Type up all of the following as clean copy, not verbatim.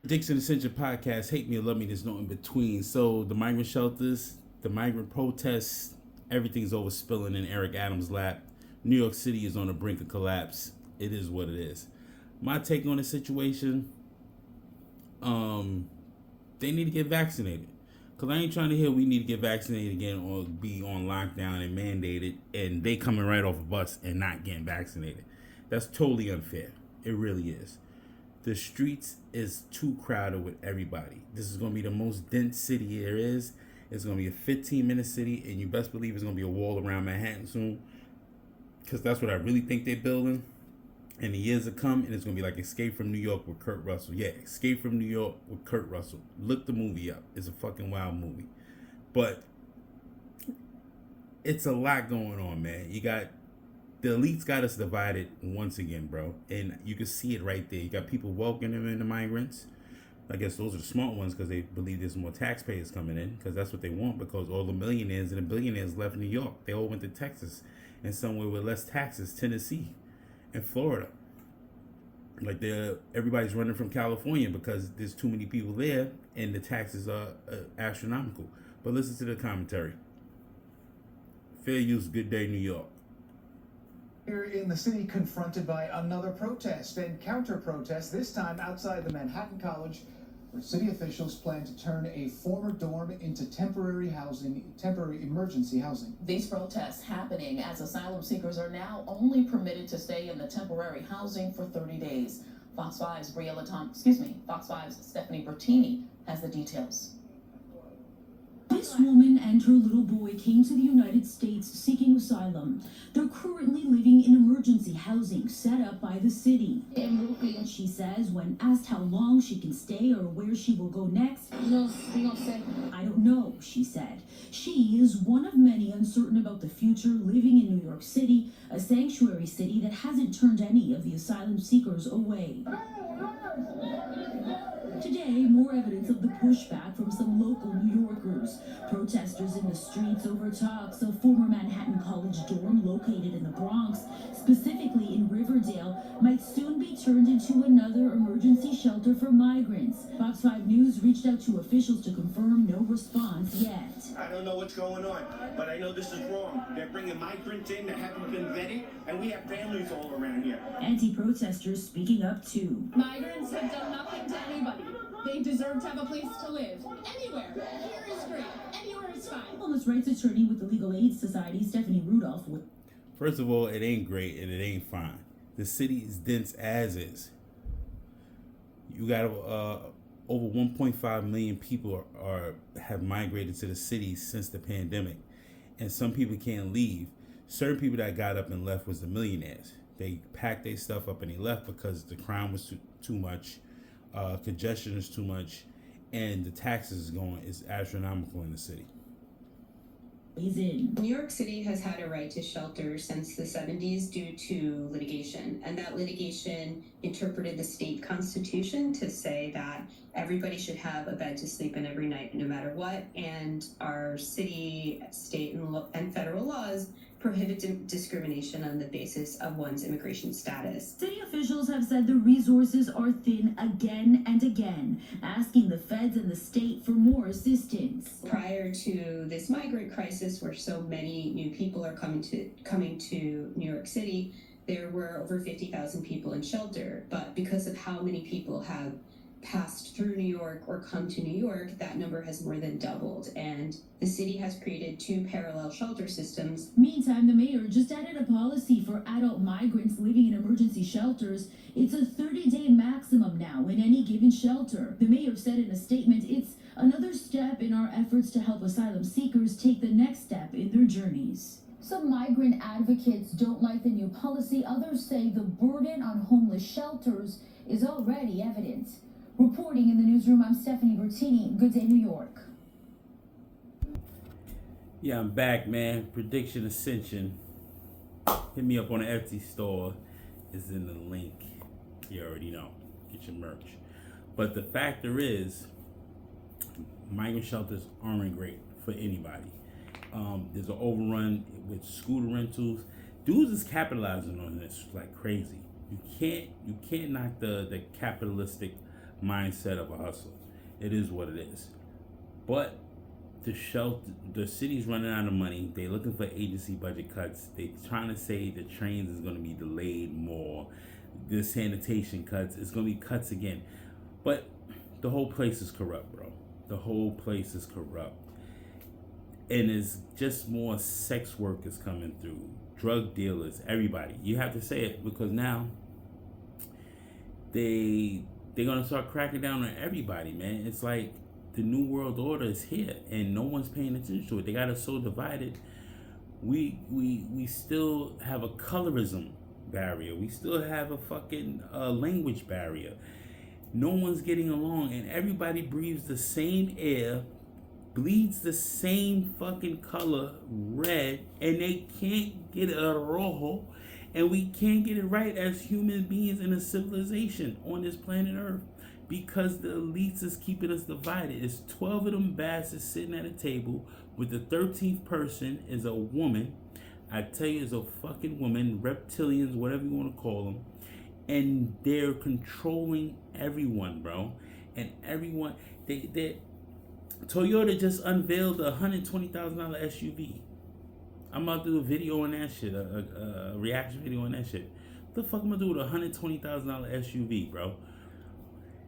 Dixon Ascension Podcast, Hate Me or Love Me, there's no in between. So the migrant shelters, the migrant protests, everything's overspilling in Eric Adams' lap. New York City is on the brink of collapse. It is what it is. My take on the situation, they need to get vaccinated. Cause I ain't trying to hear we need to get vaccinated again or be on lockdown and mandated and they coming right off a bus and not getting vaccinated. That's totally unfair. It really is. The streets is too crowded with everybody. This is gonna be the most dense city there is. It's gonna be a 15-minute city, and you best believe it's gonna be a wall around Manhattan soon. Cause that's what I really think they're building. And the years to come, and it's gonna be like Escape from New York with Kurt Russell. Yeah, Escape from New York with Kurt Russell. Look the movie up. It's a fucking wild movie. But it's a lot going on, man. You got the elites got us divided once again, bro. And you can see it right there. You got people welcoming in the migrants. I guess those are the smart ones because they believe there's more taxpayers coming in because that's what they want because all the millionaires and the billionaires left New York. They all went to Texas and somewhere with less taxes, Tennessee and Florida. Like everybody's running from California because there's too many people there and the taxes are astronomical. But listen to the commentary. Fair use, good day, New York. Here in the city, confronted by another protest and counter-protest, this time outside the Manhattan College, where city officials plan to turn a former dorm into temporary emergency housing. These protests happening as asylum seekers are now only permitted to stay in the temporary housing for 30 days. Fox 5's Fox 5's Stephanie Bertini has the details. This woman and her little boy came to the United States seeking asylum. They're currently living in emergency housing set up by the city. She says when asked how long she can stay or where she will go next, I don't know, she said. She is one of many uncertain about the future living in New York City, a sanctuary city that hasn't turned any of the asylum seekers away. Today, more evidence of the pushback from some local New Yorkers. Protesters in the streets over talks of former Manhattan College dorm located in the Bronx, specifically in Riverdale, might soon be turned into another emergency shelter for migrants. Fox 5 News reached out to officials to confirm no response yet. I don't know what's going on, but I know this is wrong. They're bringing migrants in that haven't been vetted, and we have families all around here. Anti-protesters speaking up too. Migrants have done nothing to anybody. They deserve to have a place to live. Anywhere. Here is great. Anywhere is fine. Homeless rights attorney with the Legal Aid Society, Stephanie Rudolph. First of all, it ain't great and it ain't fine. The city is dense as is. You got over 1.5 million people have migrated to the city since the pandemic, and some people can't leave. Certain people that got up and left was the millionaires. They packed their stuff up and they left because the crime was too much, congestion is too much, and the taxes is astronomical in the city. New York City has had a right to shelter since the 70s due to litigation, and that litigation interpreted the state constitution to say that everybody should have a bed to sleep in every night, no matter what, and our city, state, and federal laws prohibit discrimination on the basis of one's immigration status. City officials have said the resources are thin again and again, asking the feds and the state for more assistance. Prior to this migrant crisis, where so many new people are coming to New York City, there were over 50,000 people in shelter. But because of how many people have passed through New York or come to New York, that number has more than doubled, and the city has created 2 parallel shelter systems. Meantime, the mayor just added a policy for adult migrants living in emergency shelters. It's a 30-day maximum now in any given shelter. The mayor said in a statement, it's another step in our efforts to help asylum seekers take the next step in their journeys. Some migrant advocates don't like the new policy. Others say the burden on homeless shelters is already evident. Reporting in the newsroom, I'm Stephanie Bertini. Good day, New York. Yeah, I'm back, man. Prediction Ascension. Hit me up on the Etsy store. It's in the link. You already know. Get your merch. But the factor is, migrant shelters aren't great for anybody. There's an overrun with scooter rentals. Dudes is capitalizing on this like crazy. You can't knock the capitalistic mindset of a hustle. It is what it is. But the city's running out of money. They looking for agency budget cuts. They trying to say the trains is going to be delayed more. The sanitation cuts. It's going to be cuts again. But the whole place is corrupt, bro. The whole place is corrupt. And it's just more sex workers coming through. Drug dealers, everybody. You have to say it because now they're going to start cracking down on everybody, man. It's like the New World Order is here and no one's paying attention to it. They got us so divided. We still have a colorism barrier. We still have a fucking language barrier. No one's getting along, and everybody breathes the same air, bleeds the same fucking color, red, and they can't get a rojo, and we can't get it right as human beings in a civilization on this planet Earth because the elites is keeping us divided. It's 12 of them bastards sitting at a table with the 13th person is a woman. I tell you, is a fucking woman, reptilians, whatever you want to call them. And they're controlling everyone, bro. And everyone, they Toyota just unveiled a $120,000 SUV. I'm about to do a video on that shit, a reaction video on that shit. What the fuck am I gonna do with a $120,000 SUV, bro?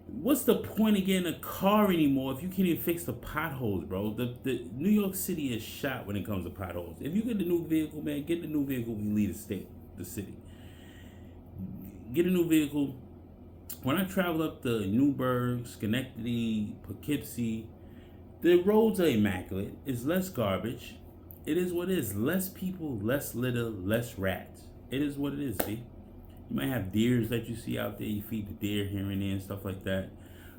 What's the point of getting a car anymore if you can't even fix the potholes, bro? The New York City is shot when it comes to potholes. If you get the new vehicle, man, get the new vehicle when you leave the city. Get a new vehicle. When I travel up to Newburgh, Schenectady, Poughkeepsie, the roads are immaculate. It's less garbage. It is what it is. Less people, less litter, less rats. It is what it is, see? You might have deers that you see out there. You feed the deer here and there and stuff like that.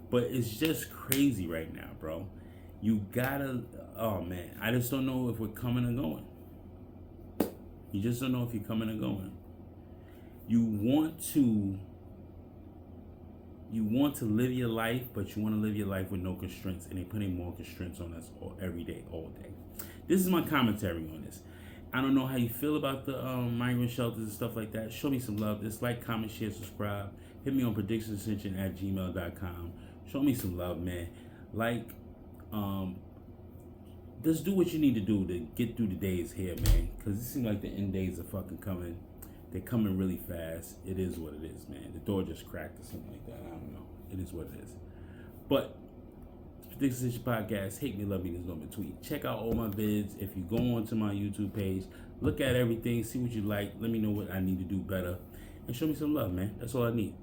But it's just crazy right now, bro. You gotta, oh man, I just don't know if we're coming or going. You just don't know if you're coming or going. You want to live your life, but you want to live your life with no constraints, and they're putting more constraints on us every day, all day. This is my commentary on this. I don't know how you feel about the migrant shelters and stuff like that. Show me some love. Just like, comment, share, subscribe. Hit me on predictionsascension@gmail.com. Show me some love, man. Like, just do what you need to do to get through the days here, man. Because it seems like the end days are fucking coming. They're coming really fast. It is what it is, man. The door just cracked or something like that. I don't know. It is what it is. But Predictions Podcast, hate me, love me, there's no between. Check out all my vids. If you go onto my YouTube page, look at everything, see what you like. Let me know what I need to do better. And show me some love, man. That's all I need.